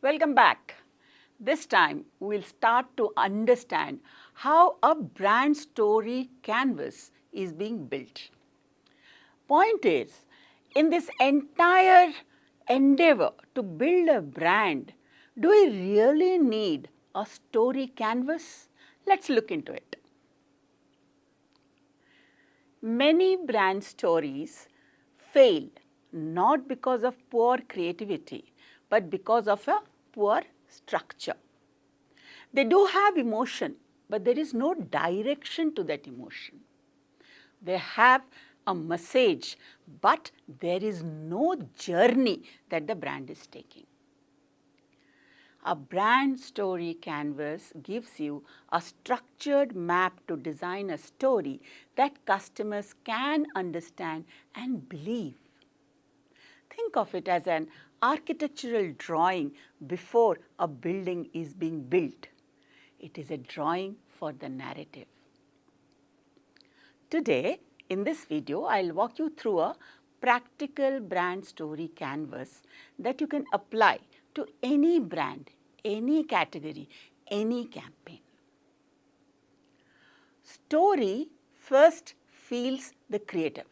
Welcome back. This time we'll start to understand how a brand story canvas is being built. Point is, in this entire endeavor to build a brand, do we really need a story canvas? Let's look into it. Many brand stories fail not because of poor creativity, but because of a poor structure. They do have emotion, but there is no direction to that emotion. They have a message, but there is no journey that the brand is taking. A brand story canvas gives you a structured map to design a story that customers can understand and believe. Think of it as an architectural drawing before a building is being built. It is a drawing for the narrative. Today, in this video, I'll walk you through a practical brand story canvas that you can apply to any brand, any category, any campaign. Story first feels the creative.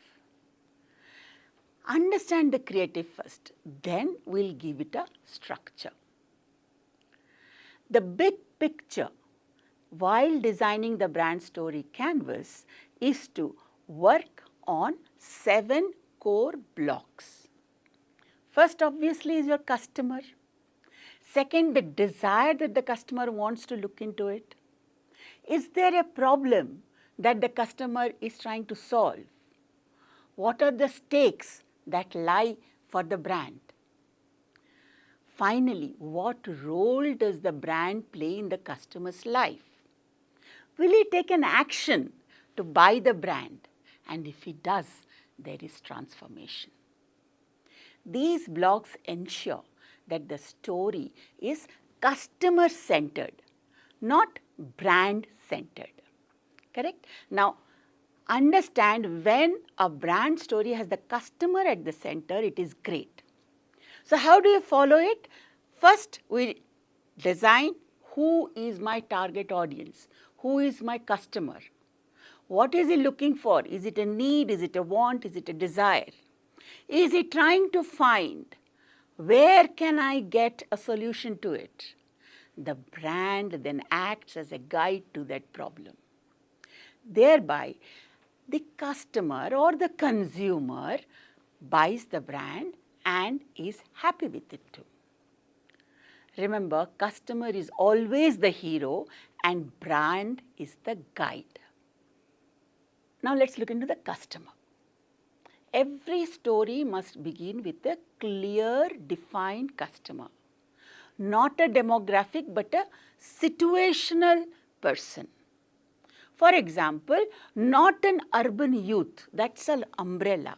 Understand the creative first, then we'll give it a structure. The big picture while designing the brand story canvas is to work on 7 core blocks. First, obviously, is your customer. Second, the desire that the customer wants to look into it. Is there a problem that the customer is trying to solve? What are the stakes that lie for the brand? Finally, what role does the brand play in the customer's life? Will he take an action to buy the brand? And if he does, there is transformation. These blocks ensure that the story is customer-centered, not brand-centered. Correct? Now, understand when a brand story has the customer at the center, it is great. So, how do you follow it? First, we design who is my target audience, who is my customer. What is he looking for? Is it a need? Is it a want? Is it a desire? Is he trying to find where can I get a solution to it? The brand then acts as a guide to that problem. Thereby, the customer or the consumer buys the brand and is happy with it too. Remember, customer is always the hero and brand is the guide. Now let's look into the customer. Every story must begin with a clear, defined customer. Not a demographic, but a situational person. For example, not an urban youth, that's an umbrella,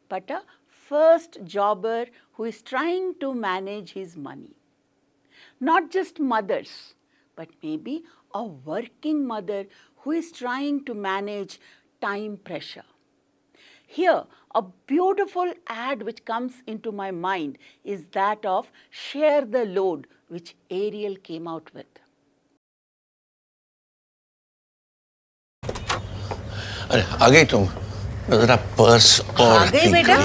but a first jobber who is trying to manage his money. Not just mothers, but maybe a working mother who is trying to manage time pressure. Here, a beautiful ad which comes into my mind is that of Share the Load, which Ariel came out with. अरे आ गई तुम? जरा purse और आ गई बेटा?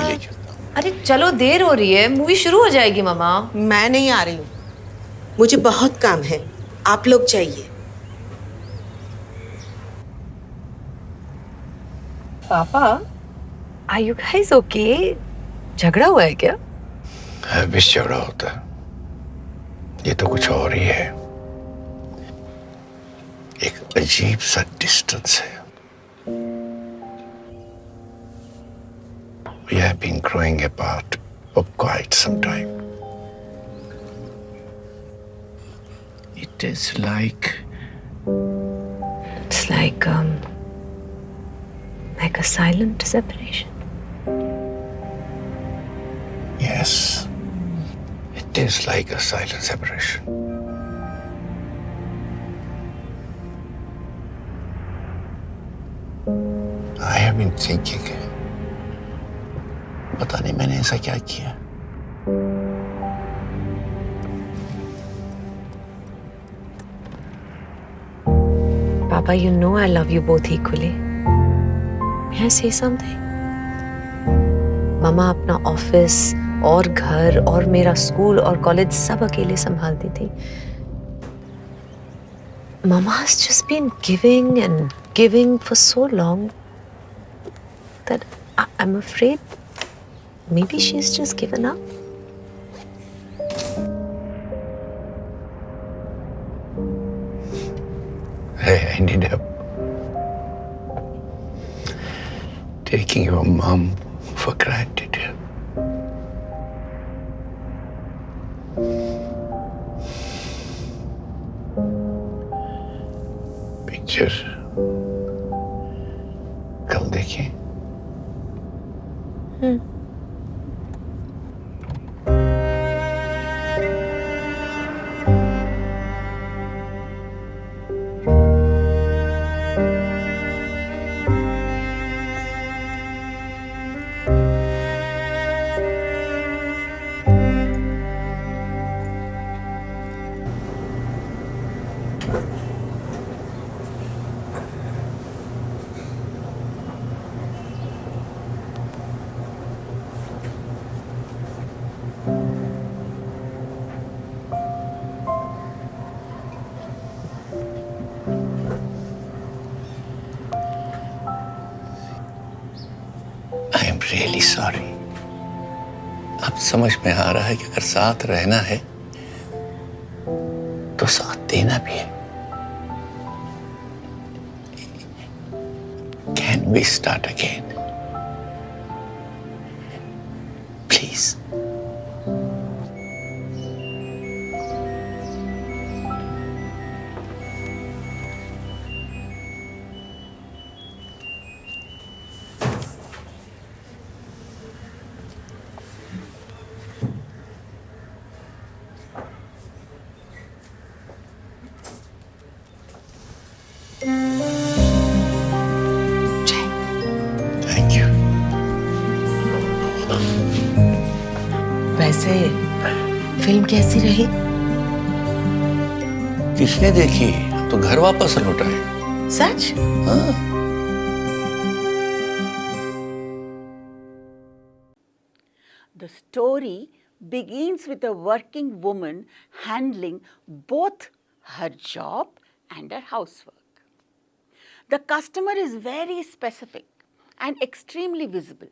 अरे चलो, देर हो रही है, मूवी शुरू हो जाएगी मामा। मैं नहीं आ रही हूँ, मुझे बहुत काम है, आप लोग जाइए। पापा, are you guys okay? झगड़ा हुआ है क्या? हमेशा झगड़ा होता है, ये तो कुछ और ही है। एक अजीब सा डिस्टेंस है। We have been growing apart for quite some time. It is like It's like a silent separation. yes, it is like a silent separation. I have been thinking. पता नहीं मैंने ऐसा क्या किया। Papa, you know I love you both equally. May I say something? Mama अपना office और घर और मेरा स्कूल और कॉलेज सब अकेले संभालती थी. Mama has just been giving and giving for so long that I'm afraid maybe she's just given up. I ended up taking your mom for granted. Picture कल देखें. I am really sorry. अब समझ में आ रहा है कि अगर साथ रहना है तो साथ देना भी है. Can we start again? Please. Thank you. वैसे फिल्म कैसी रही? किसने देखी? तो घर वापस लौट आए. सच? हाँ. The story begins with a working woman handling both her job and her housework. The customer is very specific and extremely visible.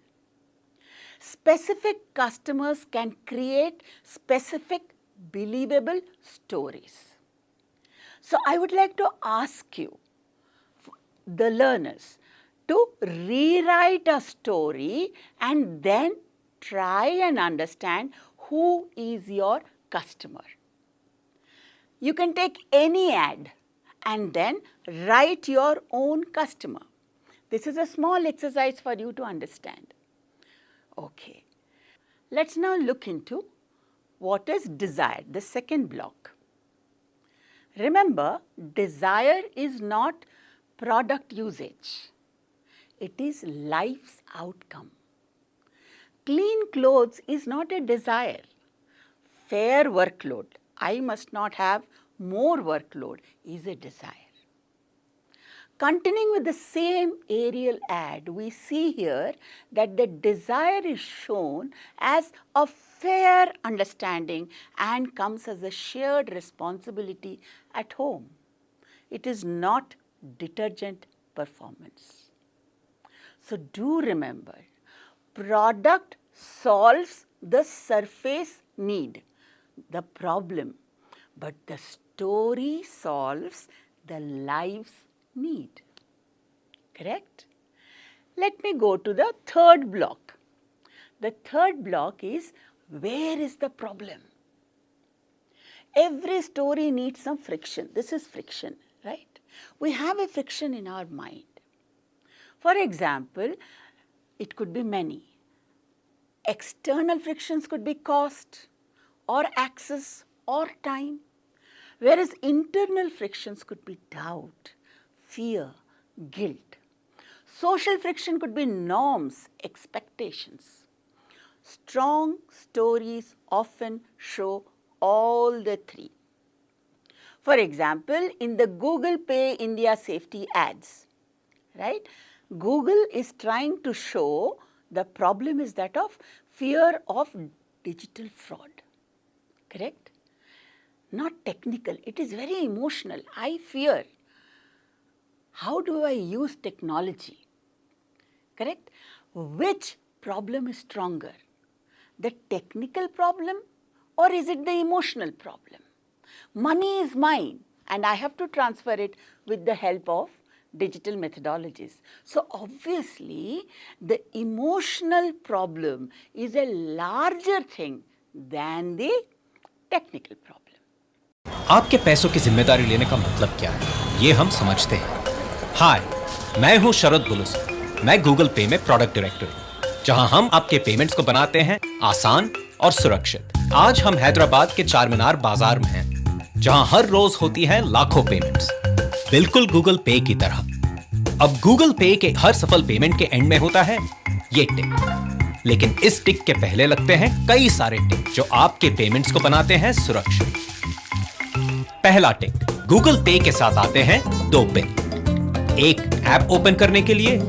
Specific customers can create specific, believable stories. So I would like to ask you, the learners, to rewrite a story and then try and understand who is your customer. You can take any ad and then write your own customer. This is a small exercise for you to understand. Okay. Let's now look into what is desire, the second block. Remember, desire is not product usage. It is life's outcome. Clean clothes is not a desire. Fair workload, I must not have more workload, is a desire. Continuing with the same aerial ad, we see here that the desire is shown as a fair understanding and comes as a shared responsibility at home. It is not detergent performance. So do remember, product solves the surface need, the problem, but the story solves the life's need. Correct? Let me go to the third block. The third block is, where is the problem? Every story needs some friction. This is friction, right? We have a friction in our mind. For example, it could be many. External frictions could be cost or access or time, whereas internal frictions could be doubt, fear, guilt. Social friction could be norms, expectations. Strong stories often show all the three. For example, in the Google Pay India safety ads, right? Google is trying to show the problem is that of fear of digital fraud, correct? Not technical, it is very emotional. I fear. How do I use technology? Correct? Which problem is stronger? The technical problem or is it the emotional problem? Money is mine and I have to transfer it with the help of digital methodologies. So obviously the emotional problem is a larger thing than the technical problem. आपके पैसों की जिम्मेदारी लेने का मतलब क्या है, ये हम समझते हैं। हाय, मैं हूं शरद बुलुस। मैं गूगल पे में प्रोडक्ट डायरेक्टर हूं, जहां हम आपके पेमेंट्स को बनाते हैं आसान और सुरक्षित। आज हम हैदराबाद के चारमीनार बाजार में हैं, जहां हर रोज होती है लाखों पेमेंट्स, बिल्कुल गूगल पे की तरह। अब गूगल पे के हर सफल पेमेंट के एंड में होता है ये टिक, लेकिन इस टिक के पहले लगते हैं कई सारे टिक जो आपके पेमेंट्स को बनाते हैं सुरक्षित। पहला टिक, गूगल पे के साथ आते हैं 2 पिन, एक ऐप ओपन करने के लिए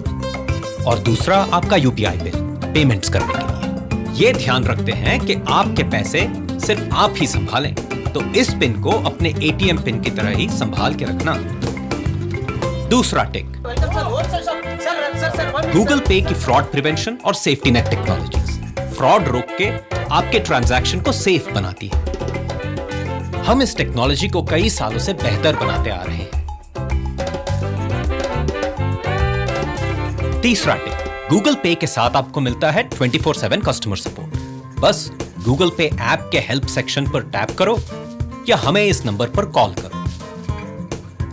और दूसरा आपका यूपीआई बिल पेमेंट्स करने के लिए। ये ध्यान रखते हैं कि आपके पैसे सिर्फ आप ही संभालें, तो इस पिन को अपने एटीएम पिन की तरह ही संभाल के रखना। दूसरा टिक, गूगल पे की फ्रॉड प्रिवेंशन और सेफ्टी नेट टेक्नोलॉजीज फ्रॉड रोक के आपके ट्रांजैक्शन को सेफ बनाती है। हम इस टेक्नोलॉजी को कई सालों से बेहतर बनाते आ रहे हैं। तीसरा टिक, गूगल पे के साथ आपको मिलता है 24/7 कस्टमर सपोर्ट। बस गूगल पे ऐप के हेल्प सेक्शन पर टैप करो या हमें इस नंबर पर कॉल करो,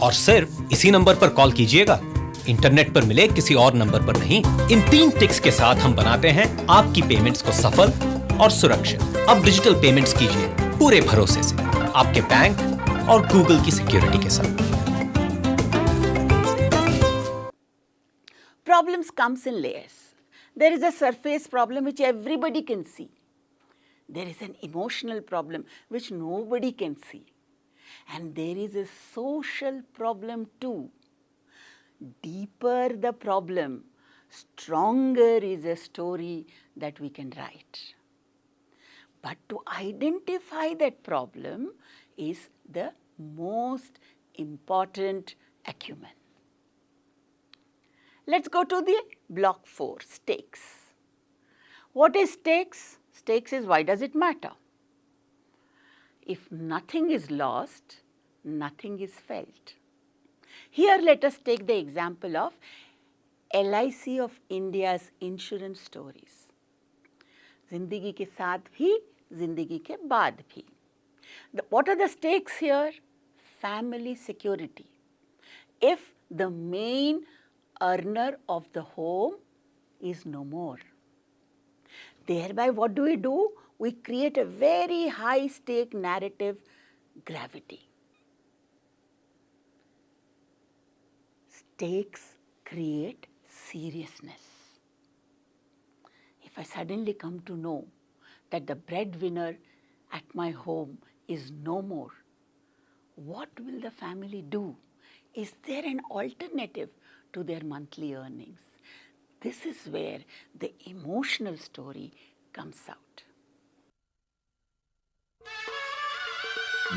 और सिर्फ इसी नंबर पर कॉल कीजिएगा, इंटरनेट पर मिले किसी और नंबर पर नहीं। इन 3 टिक्स के साथ हम बनाते हैं आपकी पेमेंट्स को सफल और सुरक्षित। अब डिजिटल पेमेंट्स कीजिए पूरे भरोसे से, आपके बैंक और गूगल की सिक्योरिटी के साथ। Problems comes in layers. There is a surface problem which everybody can see. There is an emotional problem which nobody can see. And there is a social problem too. Deeper the problem, stronger is a story that we can write. But to identify that problem is the most important acumen. Let's go to the block 4, stakes. What is stakes? Stakes is why does it matter? If nothing is lost, nothing is felt. Here let us take the example of LIC of India's insurance stories. जिंदगी के साथ भी, जिंदगी के बाद भी. What are the stakes here? Family security. If the main earner of the home is no more, thereby what do? We create a very high stake narrative gravity. Stakes create seriousness. If I suddenly come to know that the breadwinner at my home is no more, what will the family do? Is there an alternative to their monthly earnings? This is where the emotional story comes out.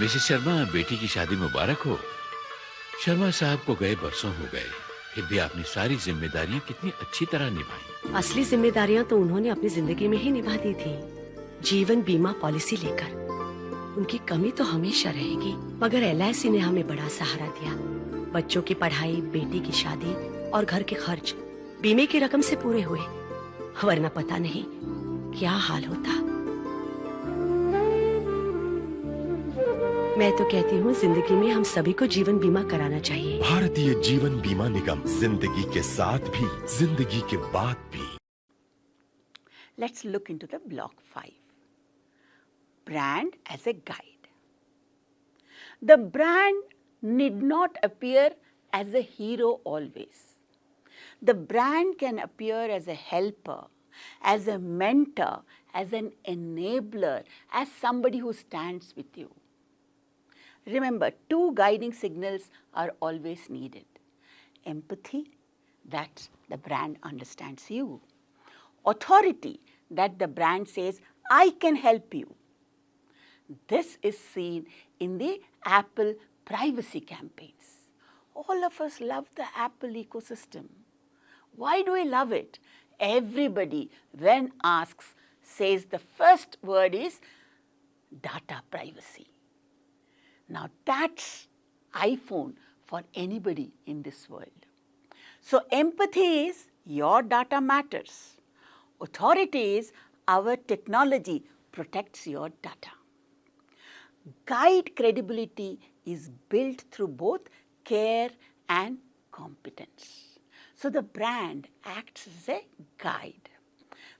Mrs Sharma, बेटी की शादी मुबारक हो। शर्मा साहब को गए बरसों हो गए, फिर भी आपने सारी जिम्मेदारियां कितनी अच्छी तरह निभाई। असली जिम्मेदारियां तो उन्होंने अपनी जिंदगी में ही निभा दी थी, जीवन बीमा पॉलिसी लेकर। उनकी कमी तो हमेशा रहेगी, मगर LIC ने हमें बड़ा सहारा दिया। बच्चों की पढ़ाई, बेटी की शादी और घर के खर्च बीमे की रकम से पूरे हुए, वरना पता नहीं क्या हाल होता। मैं तो कहती हूँ जिंदगी में हम सभी को जीवन बीमा कराना चाहिए। भारतीय जीवन बीमा निगम, जिंदगी के साथ भी, जिंदगी के बाद भी। Let's look into the block 5. Brand as a guide. The brand need not appear as a hero always. The brand can appear as a helper, as a mentor, as an enabler, as somebody who stands with you. Remember, two guiding signals are always needed. Empathy, that the brand understands you. Authority, that the brand says, I can help you. This is seen in the Apple privacy campaigns. All of us love the Apple ecosystem. Why do we love it? Everybody, when asks, says the first word is data privacy. Now that's iPhone for anybody in this world. So empathy is your data matters. Authority is our technology protects your data. Guide credibility is built through both care and competence. So the brand acts as a guide.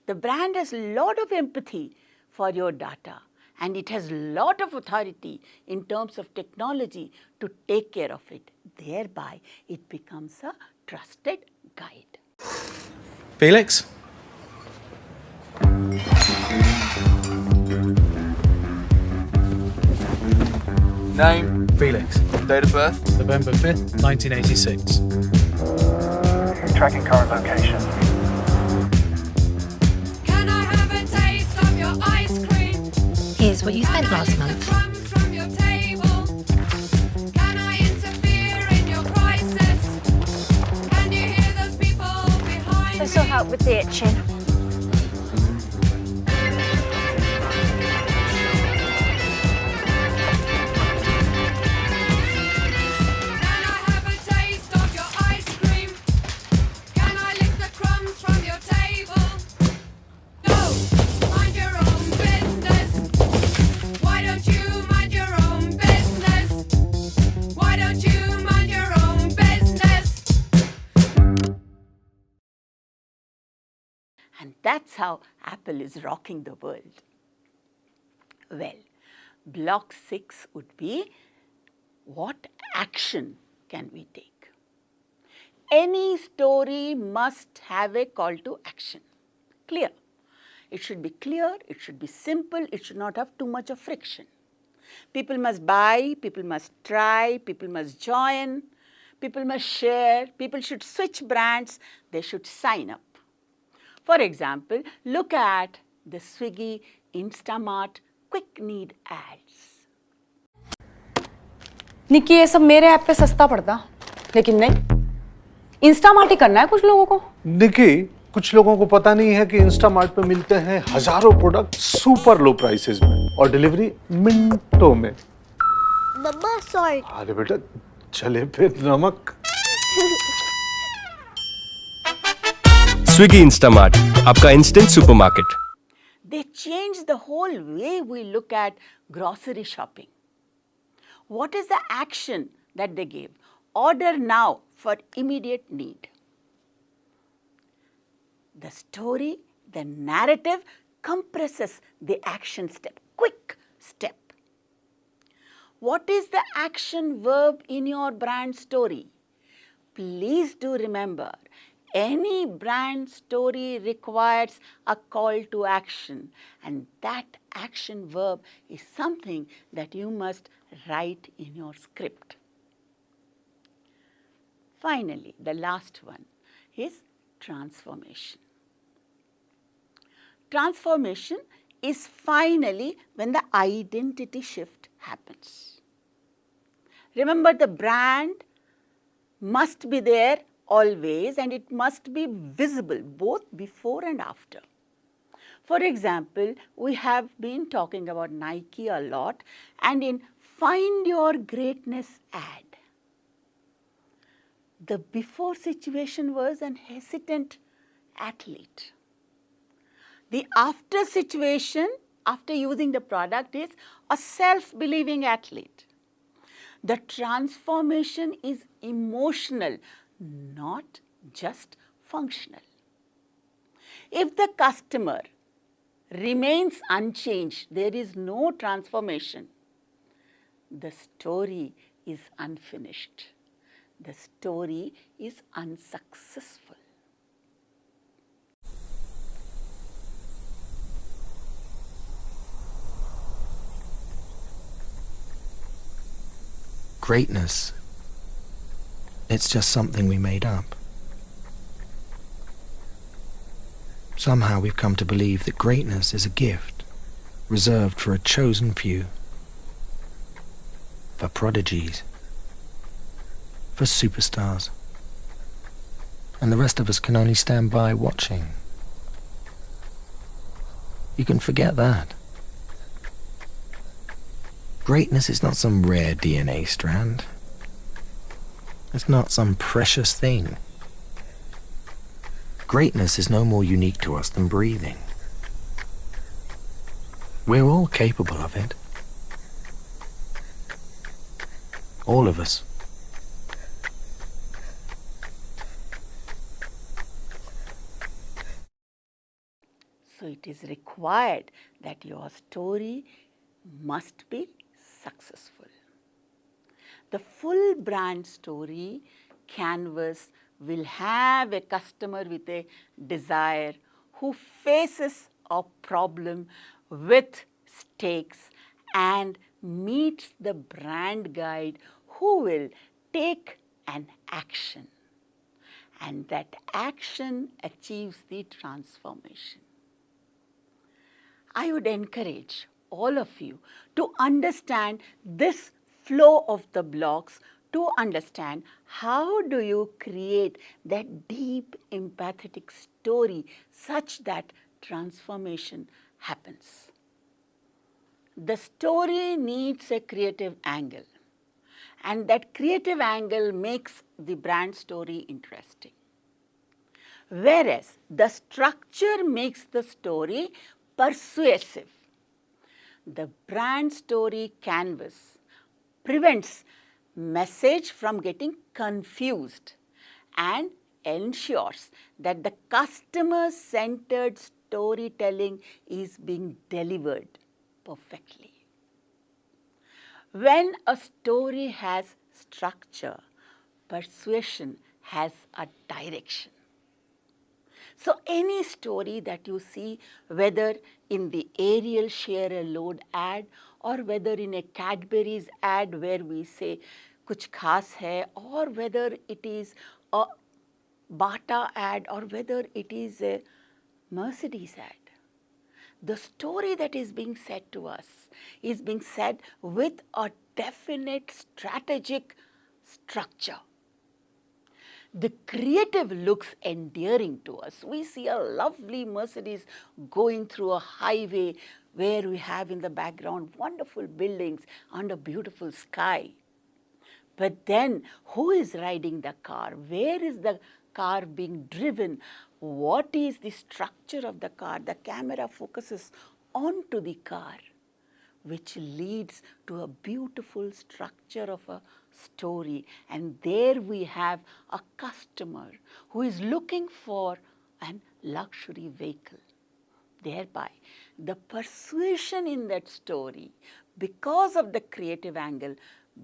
The brand has a lot of empathy for your data, and it has a lot of authority in terms of technology to take care of it. Thereby, it becomes a trusted guide. Felix? Name? Felix. Date of birth? November 5th, 1986. Tracking current location. Can I have a taste of your ice cream? Here's what you spent last Can I lick month. the crumbs from your table? Can I interfere in your crisis? Can you hear those people behind This will me? help with the itching. Can I have a taste of your ice cream? Can I lick the crumbs from your table? No, mind your own business. Why don't you mind your own business? Why don't you mind your own business? And that's how Apple is rocking the world. Well, block 6 would be, what action can we take? Any story must have a call to action. Clear. It should be clear, it should be simple, it should not have too much of friction. People must buy, people must try, people must join, people must share, people should switch brands, they should sign up. For example, look at the Swiggy, Instamart quick need ads. Nikki ये सब मेरे app पे सस्ता पड़ता, लेकिन नहीं, Instamart ही करना है कुछ लोगों को। निकी, कुछ लोगों को पता नहीं है कि इंस्टामार्ट पे मिलते हैं हजारों प्रोडक्ट सुपर लो प्राइसेस में और डिलीवरी मिनटों में। Mama, salt. अरे बेटा, चले फिर नमक। स्विगी इंस्टामार्ट, आपका instant supermarket. They changed the whole way we look at grocery shopping. What is the action that they gave? Order now for immediate need. The story, the narrative compresses the action step, quick step. What is the action verb in your brand story? Please do remember, any brand story requires a call to action, and that action verb is something that you must write in your script. Finally, the last one is transformation. Transformation is finally when the identity shift happens. Remember, the brand must be there always, and it must be visible both before and after. For example, we have been talking about Nike a lot, and in Find Your Greatness ad, the before situation was an hesitant athlete. The after situation, after using the product, is a self-believing athlete. The transformation is emotional, not just functional. If the customer remains unchanged, there is no transformation, the story is unfinished. The story is unsuccessful. greatness, it's just something we made up. Somehow we've come to believe that greatness is a gift reserved for a chosen few, for prodigies, for superstars, and the rest of us can only stand by watching. You can forget that. Greatness is not some rare DNA strand. It's not some precious thing. Greatness is no more unique to us than breathing. We're all capable of it. All of us. So it is required that your story must be successful. The full brand story canvas will have a customer with a desire who faces a problem with stakes and meets the brand guide who will take an action. And that action achieves the transformation. I would encourage all of you to understand this flow of the blocks, to understand how do you create that deep empathetic story such that transformation happens. The story needs a creative angle, and that creative angle makes the brand story interesting. Whereas the structure makes the story persuasive. The brand story canvas prevents message from getting confused and ensures that the customer-centered storytelling is being delivered perfectly. When a story has structure, persuasion has a direction. So any story that you see, whether in the Ariel share a load ad or whether in a Cadbury's ad where we say kuch khas hai, or whether it is a Bata ad or whether it is a Mercedes ad, the story that is being said to us is being said with a definite strategic structure. The creative looks endearing to us. We see a lovely Mercedes going through a highway where we have in the background wonderful buildings and a beautiful sky. But then who is riding the car? Where is the car being driven? What is the structure of the car? The camera focuses onto the car, which leads to a beautiful structure of a story. And there we have a customer who is looking for an luxury vehicle. Thereby, the persuasion in that story, because of the creative angle,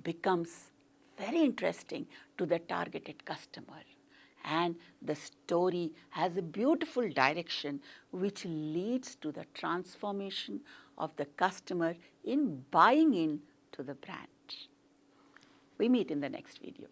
becomes very interesting to the targeted customer. And the story has a beautiful direction which leads to the transformation of the customer in buying into the brand. We meet in the next video.